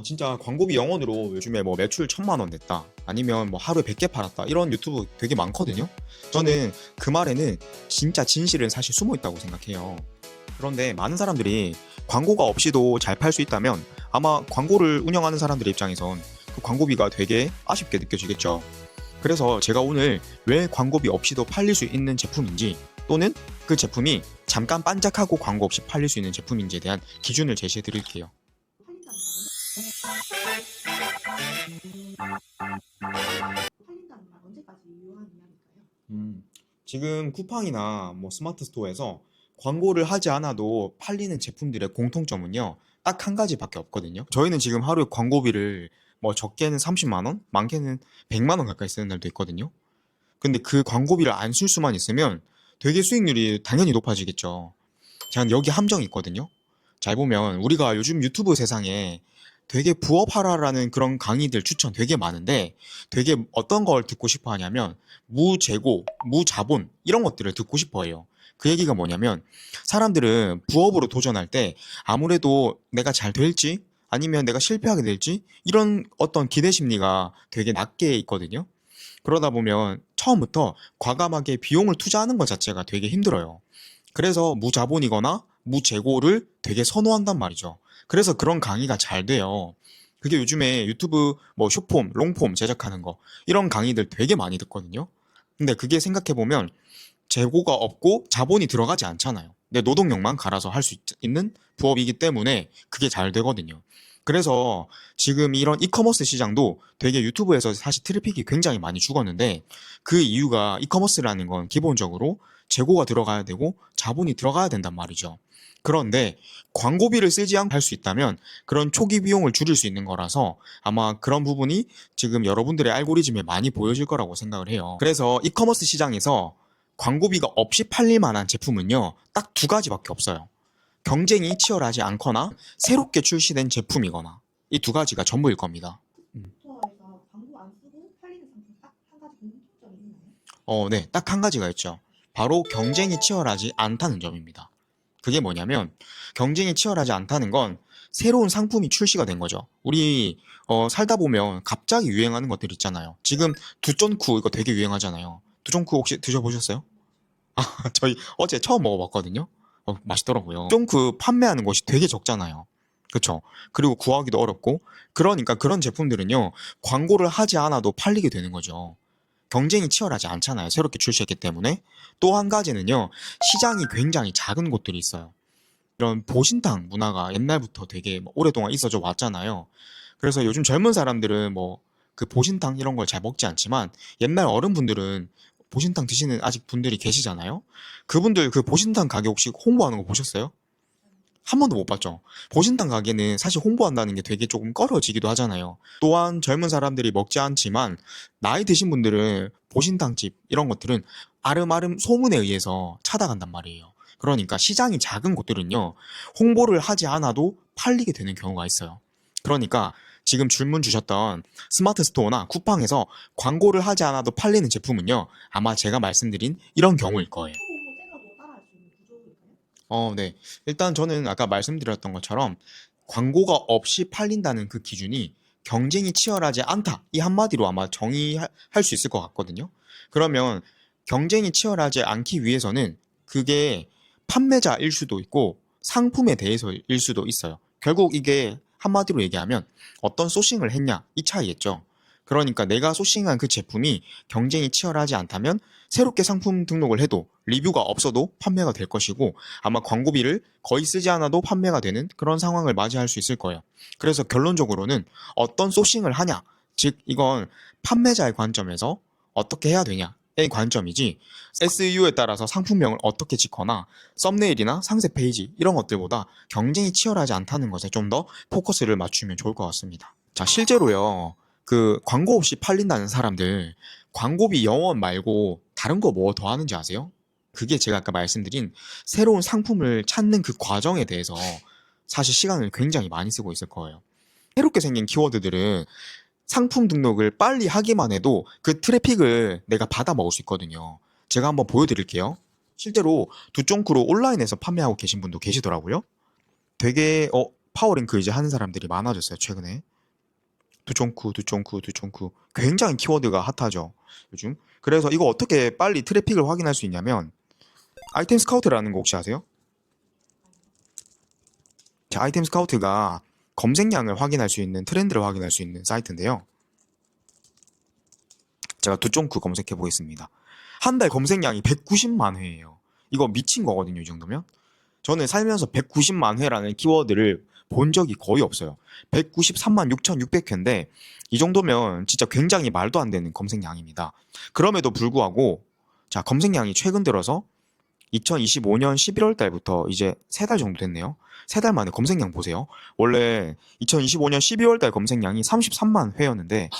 진짜 광고비 영원으로 요즘에 뭐 매출 1,000만 원 냈다 아니면 뭐 하루에 100개 팔았다 이런 유튜브 되게 많거든요. 저는 그 말에는 진짜 진실은 사실 숨어 있다고 생각해요. 그런데 많은 사람들이 광고가 없이도 잘 팔 수 있다면 아마 광고를 운영하는 사람들의 입장에선 그 광고비가 되게 아쉽게 느껴지겠죠. 그래서 제가 오늘 왜 광고비 없이도 팔릴 수 있는 제품인지, 또는 그 제품이 잠깐 반짝하고 광고 없이 팔릴 수 있는 제품인지에 대한 기준을 제시해 드릴게요. 팔린다는 말 언제까지 유효한 이야기일까요? 지금 쿠팡이나 뭐 스마트 스토어에서 광고를 하지 않아도 팔리는 제품들의 공통점은요, 딱 한 가지밖에 없거든요. 저희는 지금 하루에 광고비를 뭐 적게는 30만 원, 많게는 100만 원 가까이 쓰는 날도 있거든요. 근데 그 광고비를 안 쓸 수만 있으면 되게 수익률이 당연히 높아지겠죠. 자, 여기 함정이 있거든요. 잘 보면 우리가 요즘 유튜브 세상에 되게 부업하라라는 그런 강의들 추천 되게 많은데, 되게 어떤 걸 듣고 싶어 하냐면 무재고, 무자본 이런 것들을 듣고 싶어 해요. 그 얘기가 뭐냐면, 사람들은 부업으로 도전할 때 아무래도 내가 잘 될지 아니면 내가 실패하게 될지 이런 어떤 기대 심리가 되게 낮게 있거든요. 그러다 보면 처음부터 과감하게 비용을 투자하는 것 자체가 되게 힘들어요. 그래서 무자본이거나 무재고를 되게 선호한단 말이죠. 그래서 그런 강의가 잘 돼요. 그게 요즘에 유튜브 뭐 숏폼, 롱폼 제작하는 거 이런 강의들 되게 많이 듣거든요. 근데 그게 생각해보면 재고가 없고 자본이 들어가지 않잖아요. 내 노동력만 갈아서 할 수 있는 부업이기 때문에 그게 잘 되거든요. 그래서 지금 이런 이커머스 시장도 되게 유튜브에서 사실 트래픽이 굉장히 많이 죽었는데, 그 이유가 이커머스라는 건 기본적으로 재고가 들어가야 되고 자본이 들어가야 된단 말이죠. 그런데 광고비를 쓰지 않고 할 수 있다면 그런 초기 비용을 줄일 수 있는 거라서 아마 그런 부분이 지금 여러분들의 알고리즘에 많이 보여질 거라고 생각을 해요. 그래서 이커머스 시장에서 광고비가 없이 팔릴 만한 제품은요, 딱 두 가지밖에 없어요. 경쟁이 치열하지 않거나 새롭게 출시된 제품이거나, 이 두 가지가 전부일 겁니다. 스토어에서 광고 안 쓰고 팔리는 상품 딱 한 가지 공통점이 있나요? 네, 딱 한 가지가 있죠. 바로 경쟁이 치열하지 않다는 점입니다. 그게 뭐냐면, 경쟁이 치열하지 않다는 건 새로운 상품이 출시가 된 거죠. 우리 살다 보면 갑자기 유행하는 것들 있잖아요. 지금 두쫀쿠 이거 되게 유행하잖아요. 두쫀쿠 혹시 드셔보셨어요? 저희 어제 처음 먹어봤거든요. 맛있더라고요. 쫑그 판매하는 곳이 되게 적잖아요. 그쵸? 그리고 구하기도 어렵고, 그러니까 그런 제품들은요, 광고를 하지 않아도 팔리게 되는 거죠. 경쟁이 치열하지 않잖아요. 새롭게 출시했기 때문에. 또 한 가지는요, 시장이 굉장히 작은 곳들이 있어요. 이런 보신탕 문화가 옛날부터 되게 오랫동안 있어져 왔잖아요. 그래서 요즘 젊은 사람들은 뭐 그 보신탕 이런 걸 잘 먹지 않지만, 옛날 어른분들은 보신탕 드시는 아직 분들이 계시잖아요. 그분들 그 보신탕 가게 혹시 홍보하는 거 보셨어요? 한 번도 못 봤죠. 보신탕 가게는 사실 홍보한다는 게 되게 조금 꺼려지기도 하잖아요. 또한 젊은 사람들이 먹지 않지만 나이 드신 분들은 보신탕집 이런 것들은 아름아름 소문에 의해서 찾아간단 말이에요. 그러니까 시장이 작은 곳들은요, 홍보를 하지 않아도 팔리게 되는 경우가 있어요. 그러니까 지금 질문 주셨던 스마트 스토어나 쿠팡에서 광고를 하지 않아도 팔리는 제품은요, 아마 제가 말씀드린 이런 경우일 거예요. 초보자도 따라할 수 있는 구조일까요? 네. 일단 저는 아까 말씀드렸던 것처럼 광고가 없이 팔린다는 그 기준이 경쟁이 치열하지 않다. 이 한마디로 아마 정의할 수 있을 것 같거든요. 그러면 경쟁이 치열하지 않기 위해서는 그게 판매자일 수도 있고 상품에 대해서일 수도 있어요. 결국 이게 한마디로 얘기하면 어떤 소싱을 했냐, 이 차이겠죠. 그러니까 내가 소싱한 그 제품이 경쟁이 치열하지 않다면 새롭게 상품 등록을 해도 리뷰가 없어도 판매가 될 것이고, 아마 광고비를 거의 쓰지 않아도 판매가 되는 그런 상황을 맞이할 수 있을 거예요. 그래서 결론적으로는 어떤 소싱을 하냐, 즉 이건 판매자의 관점에서 어떻게 해야 되냐의 관점이지, SEO에 따라서 상품명을 어떻게 짓거나 썸네일이나 상세 페이지 이런 것들보다 경쟁이 치열하지 않다는 것에 좀 더 포커스를 맞추면 좋을 것 같습니다. 자, 실제로요, 그 광고 없이 팔린다는 사람들 광고비 영원 말고 다른 거 뭐 더 하는지 아세요? 그게 제가 아까 말씀드린 새로운 상품을 찾는 그 과정에 대해서 사실 시간을 굉장히 많이 쓰고 있을 거예요. 새롭게 생긴 키워드들은 상품 등록을 빨리 하기만 해도 그 트래픽을 내가 받아 먹을 수 있거든요. 제가 한번 보여드릴게요. 실제로 두쫑크로 온라인에서 판매하고 계신 분도 계시더라고요. 되게 파워랭크 이제 하는 사람들이 많아졌어요, 최근에. 두쫑쿠. 굉장히 키워드가 핫하죠, 요즘. 그래서 이거 어떻게 빨리 트래픽을 확인할 수 있냐면, 아이템 스카우트라는 거 혹시 아세요? 자, 아이템 스카우트가 검색량을 확인할 수 있는, 트렌드를 확인할 수 있는 사이트인데요. 제가 두쫑쿠 검색해 보겠습니다. 한 달 검색량이 190만 회예요. 이거 미친 거거든요, 이 정도면. 저는 살면서 190만 회라는 키워드를 본 적이 거의 없어요. 193만 6,600회인데 이 정도면 진짜 굉장히 말도 안 되는 검색량입니다. 그럼에도 불구하고 자, 검색량이 최근 들어서 2025년 11월 달부터 이제 3달 정도 됐네요. 3달 만에 검색량 보세요. 원래 2025년 12월 달 검색량이 33만 회였는데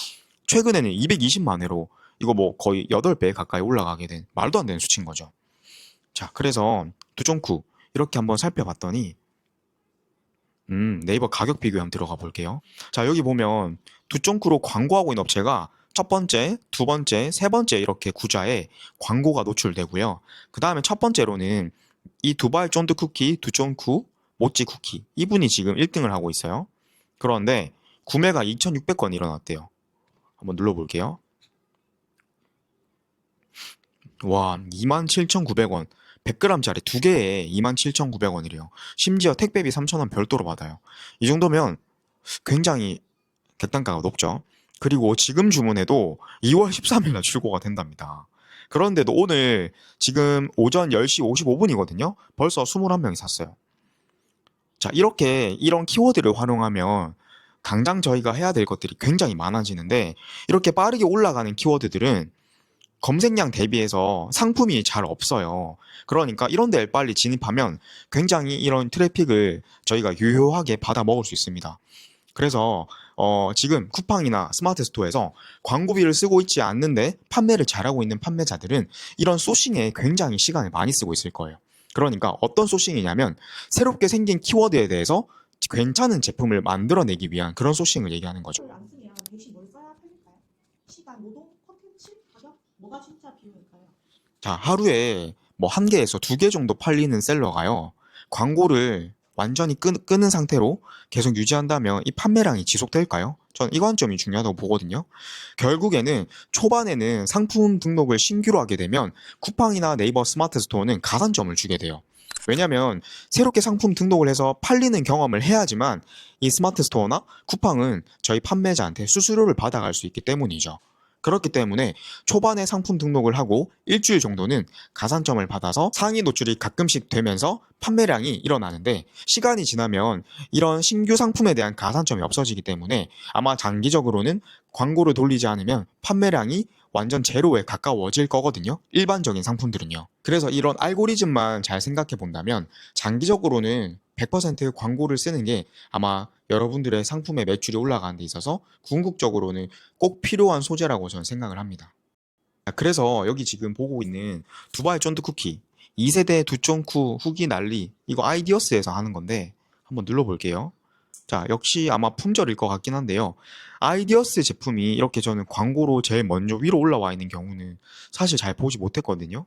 최근에는 220만 회로 이거 뭐 거의 8배 가까이 올라가게 된 말도 안 되는 수치인 거죠. 자, 그래서 두쫑쿠 이렇게 한번 살펴봤더니 네이버 가격 비교 한번 들어가 볼게요. 자, 여기 보면 두쫑쿠로 광고하고 있는 업체가 첫 번째, 두 번째, 세 번째 이렇게 구좌에 광고가 노출되고요. 그 다음에 첫 번째로는 이 두바이 쫀드 쿠키, 두쫑쿠, 모찌 쿠키 이분이 지금 1등을 하고 있어요. 그런데 구매가 2,600건 일어났대요. 한번 눌러볼게요. 와, 27,900원. 100g짜리 2개에 27,900원이래요. 심지어 택배비 3,000원 별도로 받아요. 이 정도면 굉장히 객단가가 높죠. 그리고 지금 주문해도 2월 13일날 출고가 된답니다. 그런데도 오늘 지금 오전 10시 55분이거든요. 벌써 21명이 샀어요. 자, 이렇게 이런 키워드를 활용하면 당장 저희가 해야 될 것들이 굉장히 많아지는데 이렇게 빠르게 올라가는 키워드들은 검색량 대비해서 상품이 잘 없어요. 그러니까 이런 데를 빨리 진입하면 굉장히 이런 트래픽을 저희가 유효하게 받아 먹을 수 있습니다. 그래서 지금 쿠팡이나 스마트 스토어에서 광고비를 쓰고 있지 않는데 판매를 잘하고 있는 판매자들은 이런 소싱에 굉장히 시간을 많이 쓰고 있을 거예요. 그러니까 어떤 소싱이냐면 새롭게 생긴 키워드에 대해서 괜찮은 제품을 만들어내기 위한 그런 소싱을 얘기하는 거죠. 안 쓰면 대신 뭘 써야 팔릴까요? 시간, 노동, 콘텐츠, 가격? 뭐가 진짜 비용일까요? 자, 하루에 뭐 1개에서 2개 정도 팔리는 셀러가요. 광고를 완전히 끄는 상태로 계속 유지한다면 이 판매량이 지속될까요? 전 이 관점이 중요하다고 보거든요. 결국에는 초반에는 상품 등록을 신규로 하게 되면 쿠팡이나 네이버 스마트 스토어는 가산점을 주게 돼요. 왜냐면 새롭게 상품 등록을 해서 팔리는 경험을 해야지만 이 스마트 스토어나 쿠팡은 저희 판매자한테 수수료를 받아갈 수 있기 때문이죠. 그렇기 때문에 초반에 상품 등록을 하고 일주일 정도는 가산점을 받아서 상위 노출이 가끔씩 되면서 판매량이 일어나는데 시간이 지나면 이런 신규 상품에 대한 가산점이 없어지기 때문에 아마 장기적으로는 광고를 돌리지 않으면 판매량이 완전 제로에 가까워질 거거든요. 일반적인 상품들은요. 그래서 이런 알고리즘만 잘 생각해 본다면 장기적으로는 100% 광고를 쓰는 게 아마 여러분들의 상품의 매출이 올라가는 데 있어서 궁극적으로는 꼭 필요한 소재라고 저는 생각을 합니다. 그래서 여기 지금 보고 있는 두바이 쫀드 쿠키 2세대 두쫑쿠 후기 난리 이거 아이디어스에서 하는 건데 한번 눌러볼게요. 자, 역시 아마 품절일 것 같긴 한데요. 아이디어스 제품이 이렇게 저는 광고로 제일 먼저 위로 올라와 있는 경우는 사실 잘 보지 못했거든요.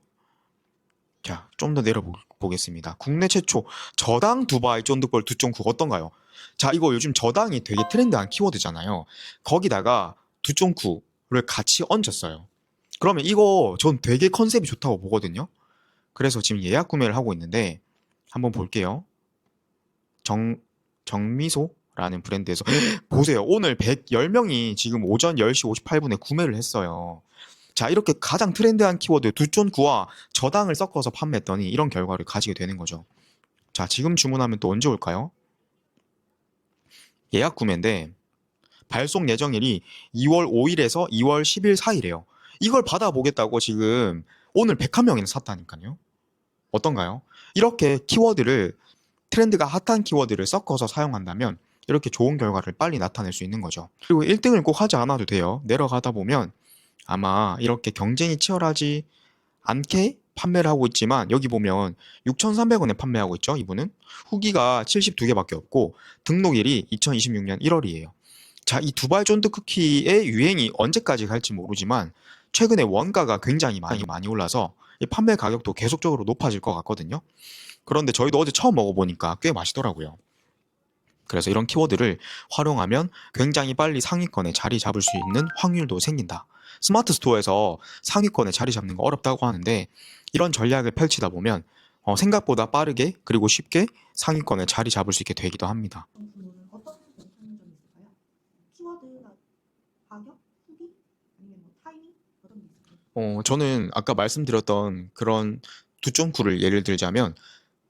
자, 좀 더 내려보겠습니다. 국내 최초 저당 두바이 쫀득볼 두쫑쿠 어떤가요? 자, 이거 요즘 저당이 되게 트렌드한 키워드잖아요. 거기다가 두쫑쿠를 같이 얹었어요. 그러면 이거 전 되게 컨셉이 좋다고 보거든요. 그래서 지금 예약 구매를 하고 있는데 한번 볼게요. 정미소라는 브랜드에서 보세요. 오늘 110명이 지금 오전 10시 58분에 구매를 했어요. 자, 이렇게 가장 트렌드한 키워드 두쫀쿠와 저당을 섞어서 판매했더니 이런 결과를 가지게 되는 거죠. 자, 지금 주문하면 또 언제 올까요? 예약 구매인데 발송 예정일이 2월 5일에서 2월 10일 사이래요. 이걸 받아보겠다고 지금 오늘 101명이나 샀다니까요. 어떤가요? 이렇게 키워드를 트렌드가 핫한 키워드를 섞어서 사용한다면 이렇게 좋은 결과를 빨리 나타낼 수 있는 거죠. 그리고 1등을 꼭 하지 않아도 돼요. 내려가다 보면 아마 이렇게 경쟁이 치열하지 않게 판매를 하고 있지만 여기 보면 6,300원에 판매하고 있죠. 이분은 후기가 72개밖에 없고 등록일이 2026년 1월이에요. 자, 이 두바이 쫀드 쿠키의 유행이 언제까지 갈지 모르지만 최근에 원가가 굉장히 많이 올라서 이 판매 가격도 계속적으로 높아질 것 같거든요. 그런데 저희도 어제 처음 먹어보니까 꽤 맛있더라고요. 그래서 이런 키워드를 활용하면 굉장히 빨리 상위권에 자리 잡을 수 있는 확률도 생긴다. 스마트 스토어에서 상위권에 자리 잡는 거 어렵다고 하는데 이런 전략을 펼치다 보면 생각보다 빠르게 그리고 쉽게 상위권에 자리 잡을 수 있게 되기도 합니다. 부분은 어떤 점이 차이점이 있을까요? 키워드나 가격, 후기, 아니면 뭐 타이밍 어떤 게 있을까요? 저는 아까 말씀드렸던 그런 두 쫑구를 예를 들자면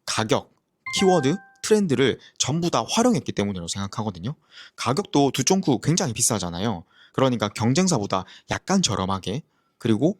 가격, 키워드, 트렌드를 전부 다 활용했기 때문이라고 생각하거든요. 가격도 두 쫑구 굉장히 비싸잖아요. 그러니까 경쟁사보다 약간 저렴하게, 그리고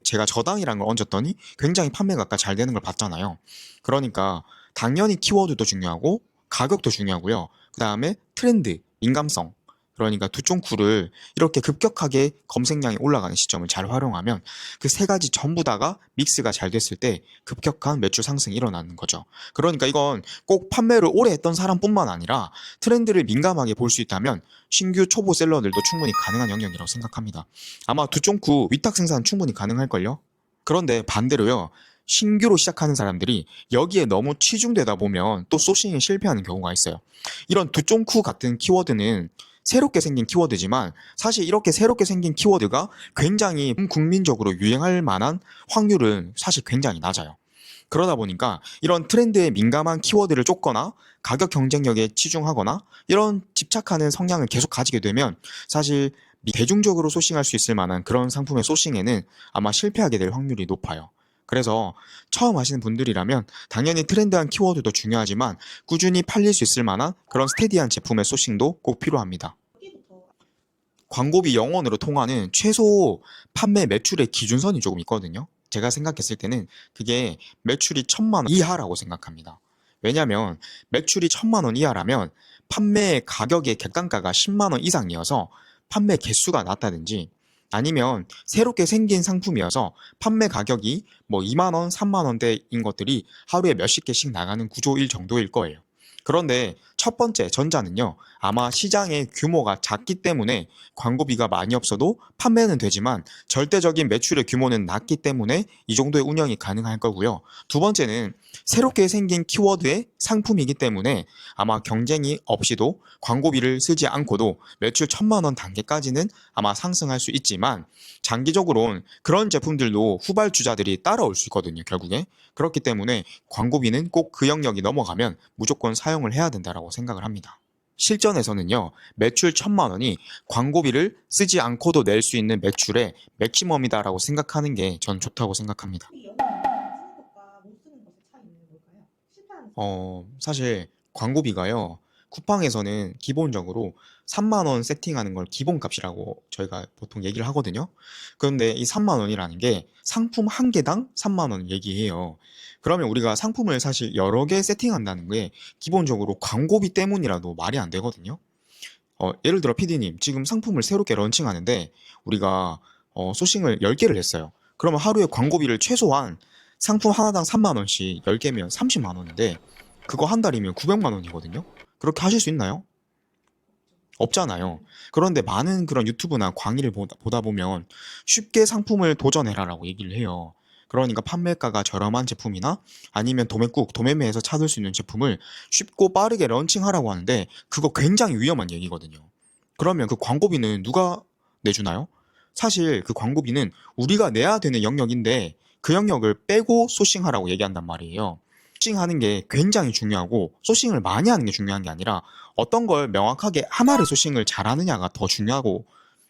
제가 저당이라는 걸 얹었더니 굉장히 판매가 아까 잘 되는 걸 봤잖아요. 그러니까 당연히 키워드도 중요하고 가격도 중요하고요. 그 다음에 트렌드, 민감성, 그러니까 두 쫑구를 이렇게 급격하게 검색량이 올라가는 시점을 잘 활용하면 그 세 가지 전부 다가 믹스가 잘 됐을 때 급격한 매출 상승이 일어나는 거죠. 그러니까 이건 꼭 판매를 오래 했던 사람뿐만 아니라 트렌드를 민감하게 볼 수 있다면 신규 초보 셀러들도 충분히 가능한 영역이라고 생각합니다. 아마 두 쫑구 위탁 생산 충분히 가능할걸요? 그런데 반대로요. 신규로 시작하는 사람들이 여기에 너무 치중되다 보면 또 소싱에 실패하는 경우가 있어요. 이런 두 쫑구 같은 키워드는 새롭게 생긴 키워드지만 사실 이렇게 새롭게 생긴 키워드가 굉장히 국민적으로 유행할 만한 확률은 사실 굉장히 낮아요. 그러다 보니까 이런 트렌드에 민감한 키워드를 쫓거나 가격 경쟁력에 치중하거나 이런 집착하는 성향을 계속 가지게 되면 사실 대중적으로 소싱할 수 있을 만한 그런 상품의 소싱에는 아마 실패하게 될 확률이 높아요. 그래서 처음 하시는 분들이라면 당연히 트렌드한 키워드도 중요하지만 꾸준히 팔릴 수 있을 만한 그런 스테디한 제품의 소싱도 꼭 필요합니다. 후기부터 광고비 영원으로 통하는 최소 판매 매출의 기준선이 조금 있거든요. 제가 생각했을 때는 그게 매출이 1,000만 원 이하라고 생각합니다. 왜냐하면 매출이 1,000만 원 이하라면 판매 가격의 객단가가 10만 원 이상이어서 판매 개수가 낮다든지 아니면 새롭게 생긴 상품이어서 판매 가격이 뭐 2만 원, 3만 원대인 것들이 하루에 몇십 개씩 나가는 구조일 정도일 거예요. 그런데 첫 번째 전자는요, 아마 시장의 규모가 작기 때문에 광고비가 많이 없어도 판매는 되지만 절대적인 매출의 규모는 낮기 때문에 이 정도의 운영이 가능할 거고요. 두 번째는 새롭게 생긴 키워드의 상품이기 때문에 아마 경쟁이 없이도 광고비를 쓰지 않고도 매출 1,000만 원 단계까지는 아마 상승할 수 있지만 장기적으로는 그런 제품들도 후발주자들이 따라올 수 있거든요, 결국에. 그렇기 때문에 광고비는 꼭 그 영역이 넘어가면 무조건 사용을 해야 된다고 생각을 합니다. 실전에서는요, 매출 1,000만 원이 광고비를 쓰지 않고도 낼 수 있는 매출의 맥시멈이다라고 생각하는 게 전 좋다고 생각합니다. 후기 영어는 쓰는 것과 못 쓰는 것의 차이는 뭘까요? 실패하는 사실 광고비가요, 쿠팡에서는 기본적으로 3만 원 세팅하는 걸 기본값이라고 저희가 보통 얘기를 하거든요. 그런데 이 3만 원이라는 게 상품 한 개당 3만 원 얘기해요. 그러면 우리가 상품을 사실 여러 개 세팅한다는 게 기본적으로 광고비 때문이라도 말이 안 되거든요. 예를 들어 PD님, 지금 상품을 새롭게 런칭하는데 우리가 소싱을 10개를 했어요. 그러면 하루에 광고비를 최소한 상품 하나당 3만 원씩 10개면 30만 원인데 그거 한 달이면 900만 원이거든요. 그렇게 하실 수 있나요? 없잖아요. 그런데 많은 그런 유튜브나 강의를 보다 보면 쉽게 상품을 도전해라라고 얘기를 해요. 그러니까 판매가가 저렴한 제품이나 아니면 도매매에서 찾을 수 있는 제품을 쉽고 빠르게 런칭하라고 하는데 그거 굉장히 위험한 얘기거든요. 그러면 그 광고비는 누가 내주나요? 사실 그 광고비는 우리가 내야 되는 영역인데 그 영역을 빼고 소싱하라고 얘기한단 말이에요. 소싱하는 게 굉장히 중요하고 소싱을 많이 하는 게 중요한 게 아니라 어떤 걸 명확하게 하나를 소싱을 잘하느냐가 더 중요하고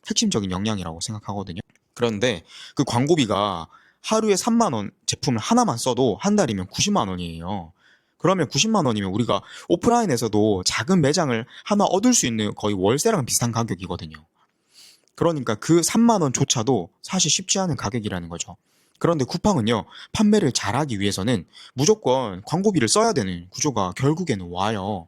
핵심적인 역량이라고 생각하거든요. 그런데 그 광고비가 하루에 3만 원 제품을 하나만 써도 한 달이면 90만 원이에요. 그러면 90만 원이면 우리가 오프라인에서도 작은 매장을 하나 얻을 수 있는 거의 월세랑 비슷한 가격이거든요. 그러니까 그 3만 원조차도 사실 쉽지 않은 가격이라는 거죠. 그런데 쿠팡은요, 판매를 잘하기 위해서는 무조건 광고비를 써야 되는 구조가 결국에는 와요.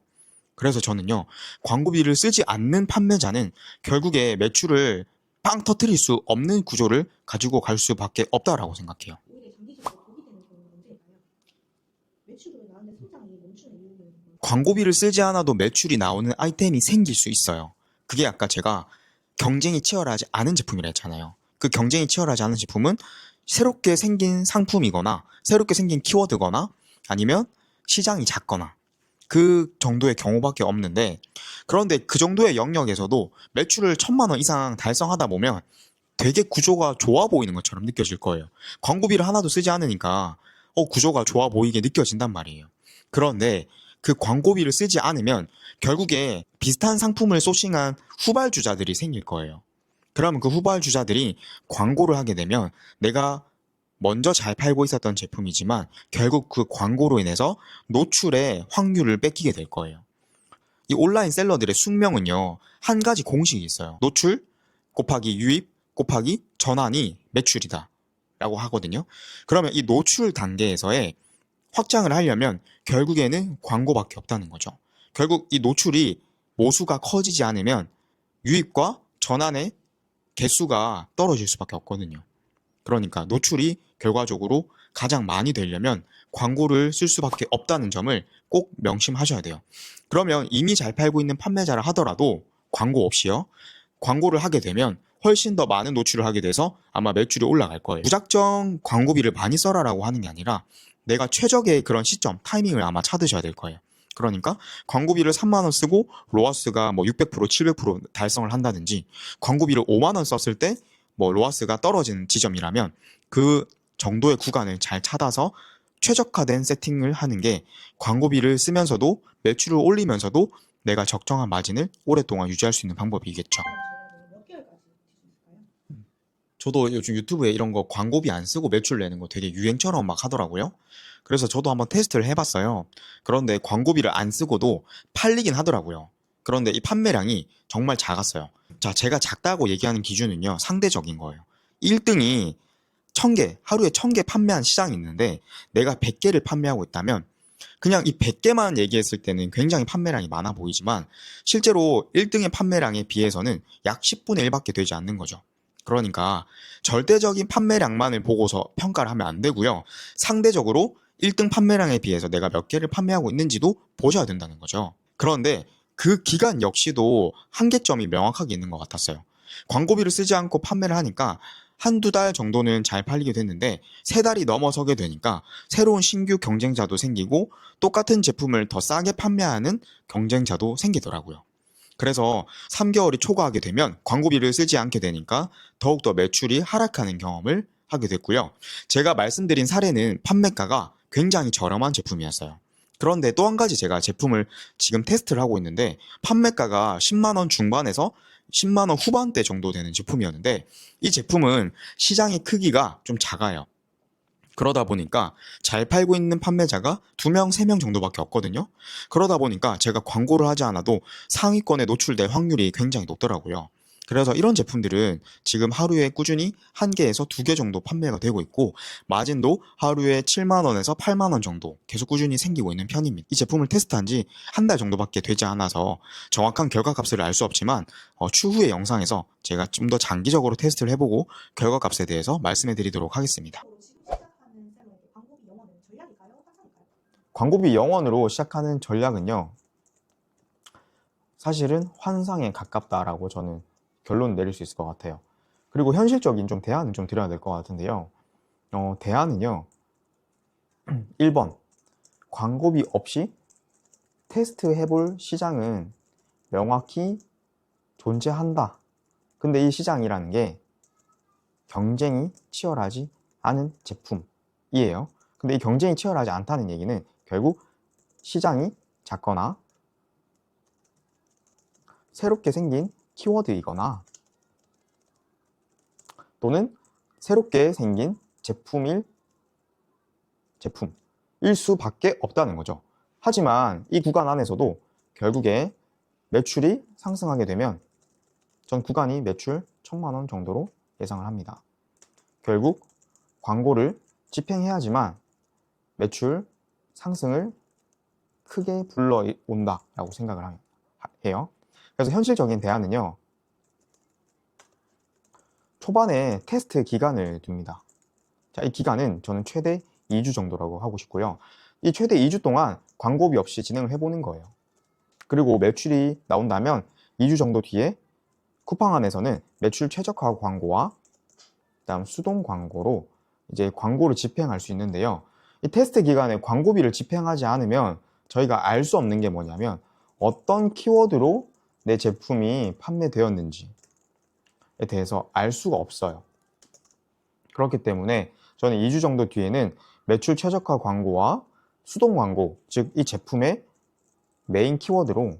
그래서 저는요, 광고비를 쓰지 않는 판매자는 결국에 매출을 빵 터트릴 수 없는 구조를 가지고 갈 수밖에 없다라고 생각해요. 오히려 장기적으로 독이 되는 경우는 언제일까요? 매출은 나는데 성장이 멈추는 이유는 뭘까요? 광고비를 쓰지 않아도 매출이 나오는 아이템이 생길 수 있어요. 그게 아까 제가 경쟁이 치열하지 않은 제품이라 했잖아요. 그 경쟁이 치열하지 않은 제품은 새롭게 생긴 상품이거나 새롭게 생긴 키워드거나 아니면 시장이 작거나 그 정도의 경우밖에 없는데, 그런데 그 정도의 영역에서도 매출을 1,000만 원 이상 달성하다 보면 되게 구조가 좋아 보이는 것처럼 느껴질 거예요. 광고비를 하나도 쓰지 않으니까 구조가 좋아 보이게 느껴진단 말이에요. 그런데 그 광고비를 쓰지 않으면 결국에 비슷한 상품을 소싱한 후발주자들이 생길 거예요. 그러면 그 후발주자들이 광고를 하게 되면 내가 먼저 잘 팔고 있었던 제품이지만 결국 그 광고로 인해서 노출의 확률을 뺏기게 될 거예요. 이 온라인 셀러들의 숙명은요, 한 가지 공식이 있어요. 노출 곱하기 유입 곱하기 전환이 매출이다 라고 하거든요. 그러면 이 노출 단계에서의 확장을 하려면 결국에는 광고밖에 없다는 거죠. 결국 이 노출이 모수가 커지지 않으면 유입과 전환의 개수가 떨어질 수밖에 없거든요. 그러니까 노출이 결과적으로 가장 많이 되려면 광고를 쓸 수밖에 없다는 점을 꼭 명심하셔야 돼요. 그러면 이미 잘 팔고 있는 판매자를 하더라도 광고 없이요, 광고를 하게 되면 훨씬 더 많은 노출을 하게 돼서 아마 매출이 올라갈 거예요. 무작정 광고비를 많이 써라라고 하는 게 아니라 내가 최적의 그런 시점, 타이밍을 아마 찾으셔야 될 거예요. 그러니까 광고비를 3만 원 쓰고 로아스가 뭐 600%, 700% 달성을 한다든지, 광고비를 5만 원 썼을 때 뭐 로아스가 떨어지는 지점이라면 그 정도의 구간을 잘 찾아서 최적화된 세팅을 하는 게 광고비를 쓰면서도 매출을 올리면서도 내가 적정한 마진을 오랫동안 유지할 수 있는 방법이겠죠. 몇 개월까지 드실 수 있을까요? 저도 요즘 유튜브에 이런 거 광고비 안 쓰고 매출 내는 거 되게 유행처럼 막 하더라고요. 그래서 저도 한번 테스트를 해봤어요. 그런데 광고비를 안 쓰고도 팔리긴 하더라고요. 그런데 이 판매량이 정말 작았어요. 자, 제가 작다고 얘기하는 기준은요, 상대적인 거예요. 1등이 1,000개, 하루에 1,000개 판매한 시장이 있는데 내가 100개를 판매하고 있다면 그냥 이 100개만 얘기했을 때는 굉장히 판매량이 많아 보이지만 실제로 1등의 판매량에 비해서는 약 10분의 1밖에 되지 않는 거죠. 그러니까 절대적인 판매량만을 보고서 평가를 하면 안 되고요. 상대적으로 1등 판매량에 비해서 내가 몇 개를 판매하고 있는지도 보셔야 된다는 거죠. 그런데 그 기간 역시도 한계점이 명확하게 있는 것 같았어요. 광고비를 쓰지 않고 판매를 하니까 한두 달 정도는 잘 팔리게 됐는데 3달이 넘어서게 되니까 새로운 신규 경쟁자도 생기고 똑같은 제품을 더 싸게 판매하는 경쟁자도 생기더라고요. 그래서 3개월이 초과하게 되면 광고비를 쓰지 않게 되니까 더욱더 매출이 하락하는 경험을 하게 됐고요. 제가 말씀드린 사례는 판매가가 굉장히 저렴한 제품이었어요. 그런데 또 한 가지 제가 제품을 지금 테스트를 하고 있는데 판매가가 10만 원 중반에서 10만 원 후반대 정도 되는 제품이었는데 이 제품은 시장의 크기가 좀 작아요. 그러다 보니까 잘 팔고 있는 판매자가 2명, 3명 정도밖에 없거든요. 그러다 보니까 제가 광고를 하지 않아도 상위권에 노출될 확률이 굉장히 높더라고요. 그래서 이런 제품들은 지금 하루에 꾸준히 1개에서 2개 정도 판매가 되고 있고 마진도 하루에 7만 원에서 8만 원 정도 계속 꾸준히 생기고 있는 편입니다. 이 제품을 테스트한 지 1달 정도밖에 되지 않아서 정확한 결과값을 알 수 없지만 추후의 영상에서 제가 좀 더 장기적으로 테스트를 해보고 결과값에 대해서 말씀해 드리도록 하겠습니다. 지금 시작하는 셀러에게 광고비 영어는 전략일까요? 환상일까요? 광고비 0원으로 시작하는 전략은요, 사실은 환상에 가깝다라고 저는 결론 내릴 수 있을 것 같아요. 그리고 현실적인 좀 대안을 좀 드려야 될 것 같은데요. 대안은요, 1번, 광고비 없이 테스트 해볼 시장은 명확히 존재한다. 근데 이 시장이라는 게 경쟁이 치열하지 않은 제품이에요. 근데 이 경쟁이 치열하지 않다는 얘기는 결국 시장이 작거나 새롭게 생긴 키워드이거나 또는 새롭게 생긴 제품일 수밖에 없다는 거죠. 하지만 이 구간 안에서도 결국에 매출이 상승하게 되면 전 구간이 매출 1,000만 원 정도로 예상을 합니다. 결국 광고를 집행해야지만 매출 상승을 크게 불러온다라고 생각을 해요. 그래서 현실적인 대안은요, 초반에 테스트 기간을 둡니다. 자, 이 기간은 저는 최대 2주 정도라고 하고 싶고요. 이 최대 2주 동안 광고비 없이 진행을 해보는 거예요. 그리고 매출이 나온다면 2주 정도 뒤에 쿠팡 안에서는 매출 최적화 광고와 그다음 수동 광고로 이제 광고를 집행할 수 있는데요. 이 테스트 기간에 광고비를 집행하지 않으면 저희가 알 수 없는 게 뭐냐면 어떤 키워드로 내 제품이 판매되었는지에 대해서 알 수가 없어요. 그렇기 때문에 저는 2주 정도 뒤에는 매출 최적화 광고와 수동 광고, 즉 이 제품의 메인 키워드로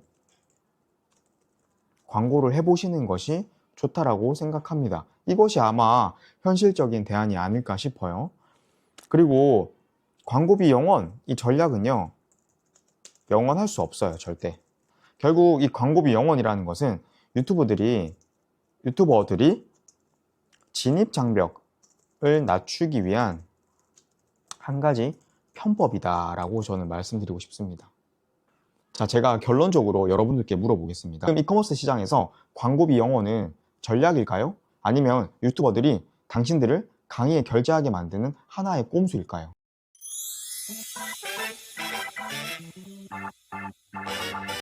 광고를 해보시는 것이 좋다라고 생각합니다. 이것이 아마 현실적인 대안이 아닐까 싶어요. 그리고 광고비 영원, 이 전략은요, 영원할 수 없어요, 절대. 결국 이 광고비 영원이라는 것은 유튜버들이 진입 장벽을 낮추기 위한 한 가지 편법이다라고 저는 말씀드리고 싶습니다. 자, 제가 결론적으로 여러분들께 물어보겠습니다. 지금 이커머스 시장에서 광고비 영어는 전략일까요? 아니면 유튜버들이 당신들을 강의에 결제하게 만드는 하나의 꼼수일까요?